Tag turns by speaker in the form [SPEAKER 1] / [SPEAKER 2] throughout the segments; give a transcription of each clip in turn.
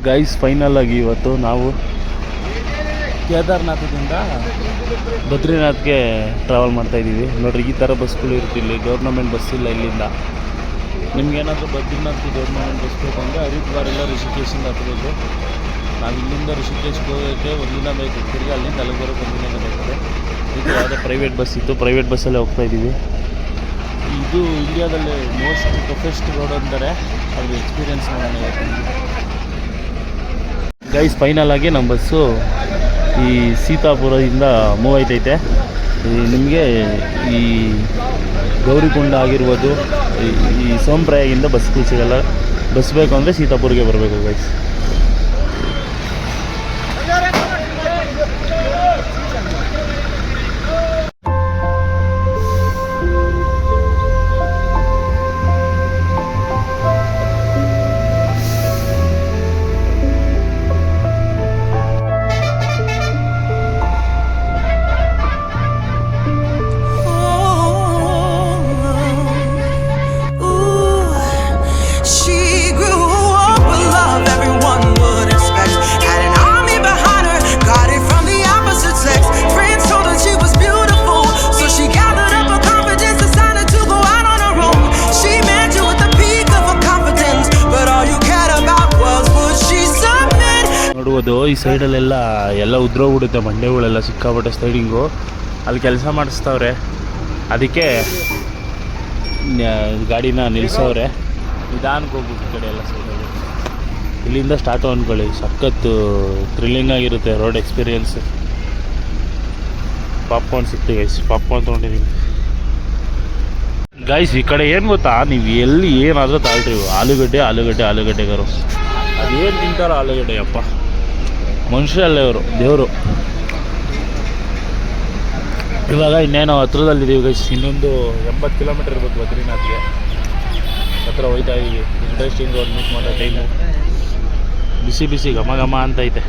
[SPEAKER 1] Guys final ಆಗಿ ಇವತ್ತು ನಾವು ಕೇದಾರ್ನಾಥದಿಂದ ಬದ್ರಿನಾಥ್ಗೆ ಟ್ರಾವೆಲ್ ಮಾಡ್ತಾಯಿದ್ದೀವಿ. ನೋಡಿರಿ, ಈ ಥರ ಬಸ್ಗಳು ಇರ್ತಿಲ್ಲ, ಗೌರ್ನಮೆಂಟ್ ಬಸ್ ಇಲ್ಲ ಇಲ್ಲಿಂದ. ನಿಮ್ಗೇನಾದರೂ ಬದ್ರಿನಾಥ್ಗೆ ಗೌರ್ನಮೆಂಟ್ ಬಸ್ ಬೇಕಂದರೆ ಹರಿದ್ವಾರೆಲ್ಲ ರಿಷಿಕೇಶಿಂದ ಹತ್ತಬೇಕು. ನಾವು ಇಲ್ಲಿಂದ ರಿಷಿಕೇಶ್ಗೆ ಹೋಗೋಕ್ಕೆ ಒಂದಿನ ಬೇಕು, ತಿರ್ಗಿ ಅಲ್ಲಿಂದ ಅಲ್ಲಿಗೆ ಬರೋಕ್ಕೆ ಒಂದಿನ ಬೇಕಾಗುತ್ತೆ. ಇದು ಯಾವುದೋ ಪ್ರೈವೇಟ್ ಬಸ್ ಇತ್ತು, ಪ್ರೈವೇಟ್ ಬಸ್ಸಲ್ಲೇ ಹೋಗ್ತಾಯಿದ್ದೀವಿ. ಇದು ಇಂಡಿಯಾದಲ್ಲೇ ಮೋಸ್ಟ್ ಟಫೆಸ್ಟ್ ರೋಡ್ ಅಂತಾರೆ, ಅದು ಎಕ್ಸ್ಪೀರಿಯೆನ್ಸ್ ಮಾಡೋಣ ಇವತ್ತು. ಗೈಸ್ ಫೈನಲ್ ಆಗಿ ನಮ್ಮ ಬಸ್ಸು ಈ ಸೀತಾಪುರದಿಂದ ಮೂವ್ ಆಯ್ತೈತೆ. ನಿಮಗೆ ಈ ಗೌರಿಕೊಂಡ ಆಗಿರ್ಬೋದು, ಈ ಸೋಮಪ್ರಯಾಗಿಂದ ಬಸ್ಗಳು ಸಿಗಲ್ಲ. ಬಸ್ ಬೇಕು ಅಂದರೆ ಸೀತಾಪುರ್ಗೆ ಬರಬೇಕು ಗೈಸ್. ನೋಡ್ಬೋದು ಈ ಸೈಡಲ್ಲೆಲ್ಲ ಎಲ್ಲ ಉದ್ರೋಗ್ಬಿಡುತ್ತೆ, ಮಂಡ್ಯಗಳೆಲ್ಲ ಸಿಕ್ಕಾಪಟ್ಟೆ ಸ್ಲೈಡಿಂಗು. ಅಲ್ಲಿ ಕೆಲಸ ಮಾಡಿಸ್ತವ್ರೆ, ಅದಕ್ಕೆ ಗಾಡಿನ ನಿಲ್ಲಿಸವ್ರೆ. ನಿಧಾನಕ್ಕೆ ಹೋಗ್ಬಿಟ್ಟು ಈ ಕಡೆ ಎಲ್ಲ ಸೈಡಲ್ಲಿ. ಇಲ್ಲಿಂದ ಸ್ಟಾರ್ಟು ಅಂದ್ಕೊಳ್ಳಿ, ಸಖತ್ತು ಥ್ರಿಲ್ಲಿಂಗ್ ಆಗಿರುತ್ತೆ ರೋಡ್ ಎಕ್ಸ್ಪೀರಿಯೆನ್ಸ್. ಪಾಪ್ಕಾರ್ನ್ ಸಿಕ್ತು ಗೈಸ್, ಪಾಪ್ಕಾರ್ನ್ ತೊಗೊಂಡಿದ್ದೀನಿ ಗೈಸ್. ಈ ಕಡೆ ಏನು ಗೊತ್ತಾ, ನೀವು ಎಲ್ಲಿ ಏನಾದರೂ ತಾಳ್ರಿ, ಆಲೂಗಡ್ಡೆಗಾರು ಅದೇನು ತಿಂತಾರೋ ಆಲೂಗಡ್ಡೆ. ಅಪ್ಪ ಮನುಷ್ಯರಲ್ಲೇ ಇವರು ದೇವರು. ಇವಾಗ ಇನ್ನೇನು ಹತ್ರದಲ್ಲಿದ್ದೀವಿ ಗೈಸ್, ಇನ್ನೊಂದು 80 ಕಿಲೋಮೀಟರ್ ಇರ್ಬೇಕು ಬದ್ರಿನಾಥ್ಗೆ. ಹತ್ರ ಹೋಯ್ತಾ ಇದ್ದೀವಿ. ಇಂಟ್ರೆಸ್ಟಿಂಗ್ ರೋಡ್ ಮೀಟ್ ಮಾಡೋ ಟೈಮು. ಬಿಸಿ ಬಿಸಿ ಘಮ ಘಮ ಅಂತೈತೆ.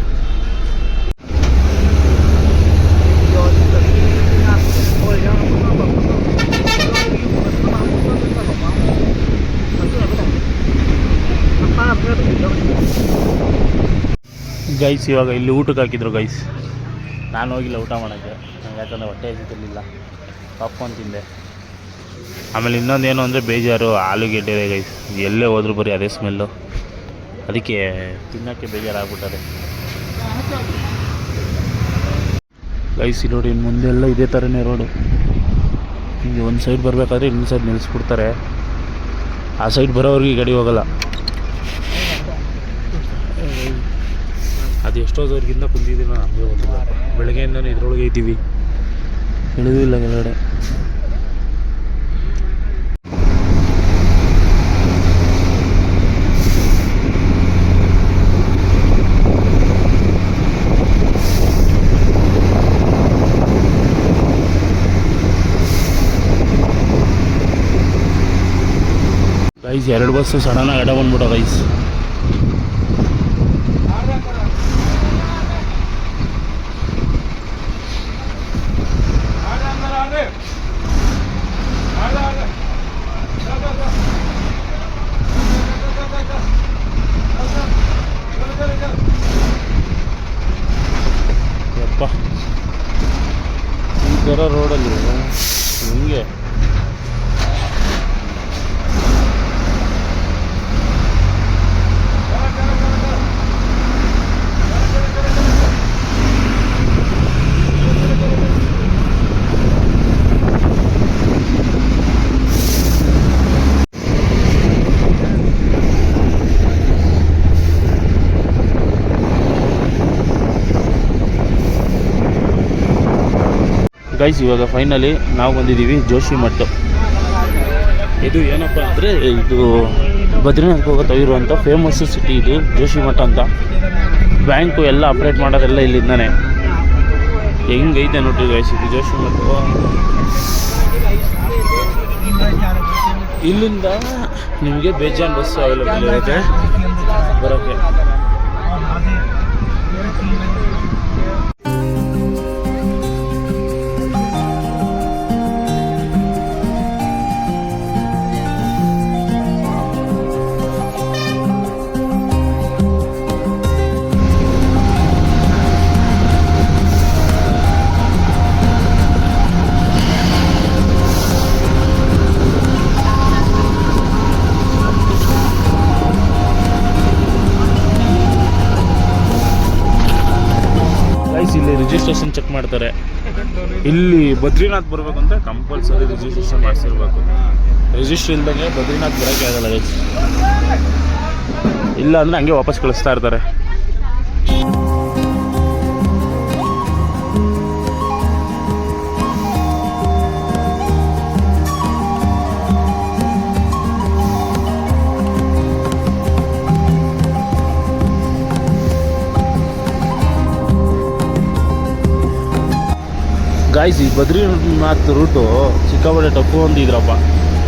[SPEAKER 1] ಗೈಸ್ ಇವಾಗ ಇಲ್ಲಿ ಊಟಕ್ಕೆ ಹಾಕಿದ್ರು ಗೈಸ್. ನಾನು ಹೋಗಿಲ್ಲ ಊಟ ಮಾಡೋಕ್ಕೆ, ನನಗೆ ಯಾಕಂದರೆ ಹೊಟ್ಟೆ ಹಸಿತಿರ್ಲಿಲ್ಲ. ಪಾಪ್ಕಾರ್ನ್ ತಿಂದೆ. ಆಮೇಲೆ ಇನ್ನೊಂದೇನು ಅಂದರೆ ಬೇಜಾರು, ಆಲೂಗೆಡ್ಡೆ ಗೈಸ್. ಎಲ್ಲೇ ಹೋದ್ರು ಬರೀ ಅದೇ ಸ್ಮೆಲ್ಲು, ಅದಕ್ಕೆ ತಿನ್ನೋಕ್ಕೆ ಬೇಜಾರಾಗ್ಬಿಟ್ಟದೆ ಗೈಸ್. ನೋಡಿ ಮುಂದೆಲ್ಲ ಇದೇ ಥರನೇ ರೋಡು. ಹಿಂಗೆ ಒಂದು ಸೈಡ್ ಬರಬೇಕಾದ್ರೆ ಇನ್ನೊಂದು ಸೈಡ್ ನಿಲ್ಲಿಸ್ಬಿಡ್ತಾರೆ. ಆ ಸೈಡ್ ಬರೋವ್ರಿಗೆ ಗಾಡಿ ಹೋಗಲ್ಲ. ಅದು ಎಷ್ಟೋದವ್ರಿಗಿಂತ ಕುಂತಿದ್ದೀವಿ ನಮಗೆ ಗೊತ್ತಿಲ್ಲ. ಬೆಳಗ್ಗೆಯಿಂದಲೂ ಇದ್ರೊಳಗೆ ಇದ್ದೀವಿ, ಇಳಿದೂ ಇಲ್ಲ ಕೆಳಗಡೆ. ಗೈಸ್ 2 ಬಸ್ಸು ಸಡನ್ನಾಗಿ ಅಡ್ಡ ಬಂದ್ಬಿಟ್ಟೋ ಗೈಸ್. ಯಪ್ಪ, ಈ ಥರ ರೋಡಲ್ಲಿ ಹಿಂಗೆ ಗೈಸ್. ಇವಾಗ ಫೈನಲಿ ನಾವು ಬಂದಿದ್ದೀವಿ ಜೋಶಿಮಠ. ಇದು ಏನಪ್ಪ ಅಂದರೆ, ಇದು ಬದ್ರಿನಾಥ್ಗೆ ಹೋಗೋ ಇರುವಂಥ ಫೇಮಸ್ ಸಿಟಿ ಇದು ಜೋಶಿಮಠ ಅಂತ. ಬ್ಯಾಂಕು ಎಲ್ಲ ಅಪ್ಡೇಟ್ ಮಾಡೋದೆಲ್ಲ ಇಲ್ಲಿಂದಾನೆ. ಹೆಂಗೈತೆ ನೋಡ್ರಿ ಗೈಸ್ ಇದು ಜೋಶಿಮಠ. ಇಲ್ಲಿಂದ ನಿಮಗೆ ಬೇಜಾನ್ ಬಸ್ ಅವೈಲೇಬಲ್ ಇರುತ್ತೆ ಬರೋಕ್ಕೆ. ರಿಜಿಸ್ಟ್ರೇಷನ್ ಚೆಕ್ ಮಾಡ್ತಾರೆ. ಇಲ್ಲಿ ಬದ್ರಿನಾಥ್ ಬರಬೇಕಂದ್ರೆ ಕಂಪಲ್ಸರಿ ರಿಜಿಸ್ಟ್ರೇಷನ್ ಮಾಡಿಸಿರ್ಬೇಕು. ರಿಜಿಸ್ಟ್ರ್ ಇಲ್ದಂಗೆ ಬದ್ರಿನಾಥ್ ಬರೋಕ್ಕೆ ಆಗಲ್ಲ ಗೈಸ್. ಇಲ್ಲ ಅಂದರೆ ಹಂಗೆ ವಾಪಸ್ ಕಳಿಸ್ತಾ ಇರ್ತಾರೆ. ಗಾಯ್ಸ್, ಈ ಬದ್ರಿನಾಥ್ ರೂಟು ಸಿಕ್ಕಾಪಟ್ಟೆ ಟಫು ಅಂದಿದ್ರಪ್ಪ.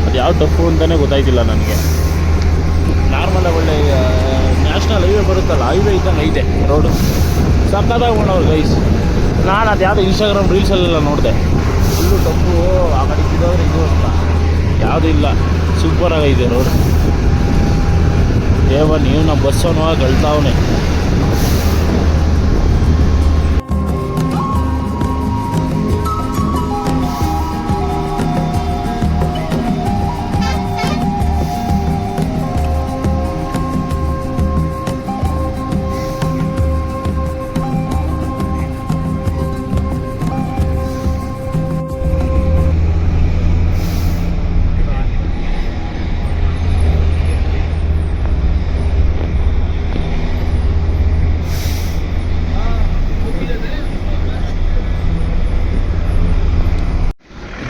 [SPEAKER 1] ಅದು ಯಾವ ಟಫು ಅಂತಲೇ ಗೊತ್ತಾಯ್ತಿಲ್ಲ ನನಗೆ. ನಾರ್ಮಲಾಗಿ ಒಳ್ಳೆ ನ್ಯಾಷನಲ್ ಹೈವೇ ಬರುತ್ತಲ್ಲ, ಹೈವೇ ಇದ್ದಂಗೆ ಐತೆ ರೋಡು. ಸಕ್ಕತ್ತಾಗಿ ಮಾಡೋರು ಗೈಸ್. ನಾನು ಅದು ಯಾವುದೋ ಇನ್ಸ್ಟಾಗ್ರಾಮ್ ರೀಲ್ಸಲ್ಲೆಲ್ಲ ನೋಡಿದೆ. ಇಲ್ಲೂ ಟಫು, ಆ ಕಡೆ ಇದ್ದವ್ರೆ ಇದು ಅಂತ ಯಾವುದೂ ಇಲ್ಲ. ಸೂಪರಾಗೈತೆ ರೋಡ್. ನೀವು ನಮ್ಮ ಬಸ್ಸವನು ಗಳ್ತಾವನೆ.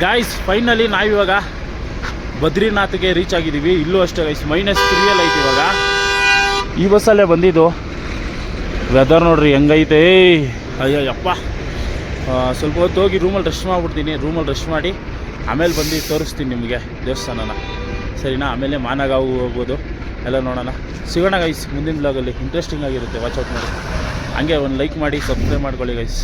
[SPEAKER 1] ಗಾಯ್ಸ್, ಫೈನಲಿ ನಾವಿವಾಗ ಬದ್ರಿನಾಥ್ಗೆ ರೀಚ್ ಆಗಿದ್ದೀವಿ. ಇಲ್ಲೂ ಅಷ್ಟೇ ಗೈಸ್, -3 ಐತಿ ಇವಾಗ. ಈ ಬಸ್ಸಲ್ಲೇ ಬಂದಿದ್ದು. ವೆದರ್ ನೋಡ್ರಿ ಹೆಂಗೈತೆ. ಅಯ್ಯಪ್ಪ, ಸ್ವಲ್ಪ ಹೊತ್ತು ಹೋಗಿ ರೂಮಲ್ಲಿ ರೆಸ್ಟ್ ಮಾಡಿಬಿಡ್ತೀನಿ. ರೂಮಲ್ಲಿ ರೆಸ್ಟ್ ಮಾಡಿ ಆಮೇಲೆ ಬಂದು ತೋರಿಸ್ತೀನಿ ನಿಮಗೆ ದೇವಸ್ಥಾನನ, ಸರಿನಾ? ಆಮೇಲೆ ಮಾನಗಾವು ಹೋಗ್ಬೋದು, ಎಲ್ಲ ನೋಡೋಣ. ಸಿಗೋಣ ಗೈಸ್ ಮುಂದಿನ ಬ್ಲಾಗಲ್ಲಿ. ಇಂಟ್ರೆಸ್ಟಿಂಗ್ ಆಗಿರುತ್ತೆ, ವಾಚ್ ಔಟ್ ಮಾಡಿ. ಹಂಗೆ ಒಂದು ಲೈಕ್ ಮಾಡಿ, ಸಬ್ಸ್ಕ್ರೈಬ್ ಮಾಡ್ಕೊಳ್ಳಿ ಗೈಸ್.